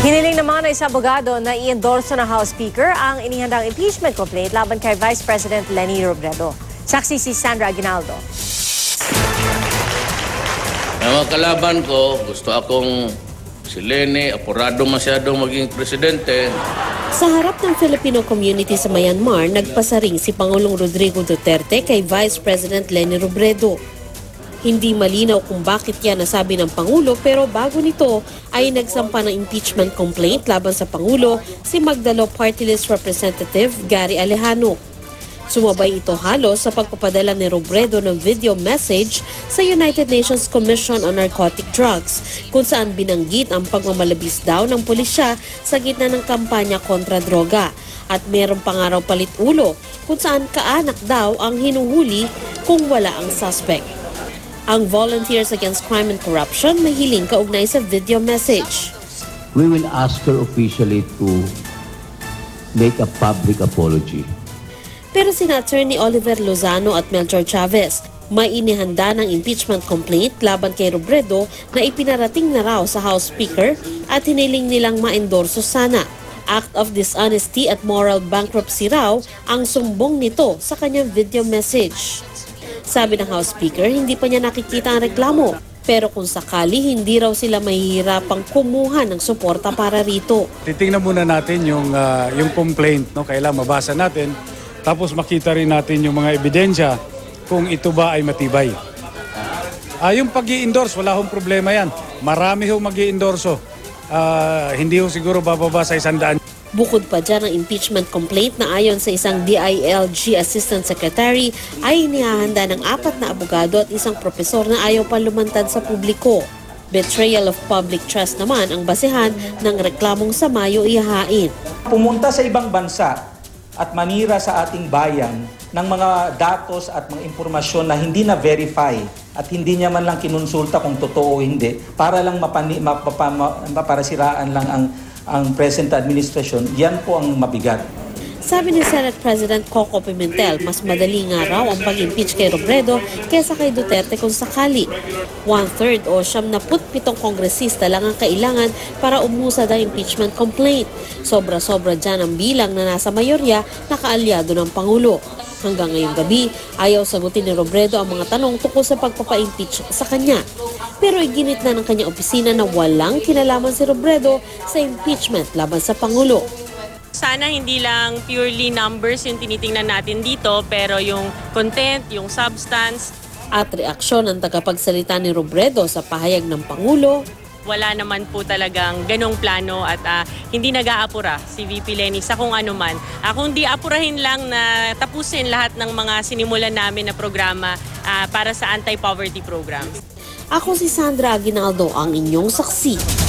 Hiniling naman ng isang abogado na i-endorso ng House Speaker ang inihandang impeachment complaint laban kay Vice President Leni Robredo. Saksi si Sandra Aguinaldo. Mga kalaban ko, gusto akong si Leni, apurado masyado maging presidente. Sa harap ng Filipino community sa Myanmar, nagpasaring si Pangulong Rodrigo Duterte kay Vice President Leni Robredo. Hindi malinaw kung bakit yan nasabi ng Pangulo, pero bago nito ay nagsampa ng impeachment complaint laban sa Pangulo si Magdalo Party List Representative Gary Alejano. Sumabay ito halos sa pagpapadala ni Robredo ng video message sa United Nations Commission on Narcotic Drugs, kung saan binanggit ang pagmamalabis daw ng pulisya sa gitna ng kampanya kontra droga. At mayroong pangaraw palit ulo kung saan kaanak daw ang hinuhuli kung wala ang suspect. Ang Volunteers Against Crime and Corruption may hiling kaugnay sa video message. We will ask her officially to make a public apology. Pero sina Attorney Oliver Lozano at Melchor Chavez may inihanda ng impeachment complaint laban kay Robredo na ipinarating na raw sa House Speaker at hiniling nilang ma-endorso sana. Act of dishonesty at moral bankruptcy raw ang sumbong nito sa kanyang video message. Sabi ng House Speaker, hindi pa niya nakikita ang reklamo. Pero kung sakali, hindi raw sila mahihirapang kumuha ng suporta para rito. Titingnan muna natin yung complaint, no? Kailangan mabasa natin. Tapos makita rin natin yung mga ebidensya kung ito ba ay matibay. Yung pag-i-endorse, wala hong problema yan. Marami hong mag-i-endorso. Hindi ho siguro bababa sa 100. Bukod pa dyan ang impeachment complaint na ayon sa isang DILG Assistant Secretary ay inihahanda ng 4 na abogado at isang propesor na ayaw pa lumantad sa publiko. Betrayal of public trust naman ang basehan ng reklamong sa Mayo ihahain. Pumunta sa ibang bansa at manira sa ating bayan ng mga datos at mga impormasyon na hindi na verify at hindi niya man lang kinonsulta kung totoo o hindi para lang maparasiraan lang ang present administration, yan po ang mabigat. Sabi ni Senate President Coco Pimentel, mas madali nga raw ang pag-impeach kay Robredo kaysa kay Duterte kung sakali. 1/3 o 77 kongresista lang ang kailangan para umusad ang impeachment complaint. Sobra-sobra dyan ang bilang na nasa mayorya na kaalyado ng Pangulo. Hanggang ngayong gabi, ayaw sagutin ni Robredo ang mga tanong tungkol sa pagpapa-impeach sa kanya. Pero iginit na ng kanyang opisina na walang kinalaman si Robredo sa impeachment laban sa Pangulo. Sana hindi lang purely numbers yung tinitingnan natin dito, pero yung content, yung substance. At reaksyon ng tagapagsalita ni Robredo sa pahayag ng Pangulo, wala naman po talagang ganong plano at hindi nag-aapura si VP Leni sa kung ano man. Kung di apurahin lang na tapusin lahat ng mga sinimulan namin na programa para sa anti-poverty programs. Ako si Sandra Aguinaldo, ang inyong saksi.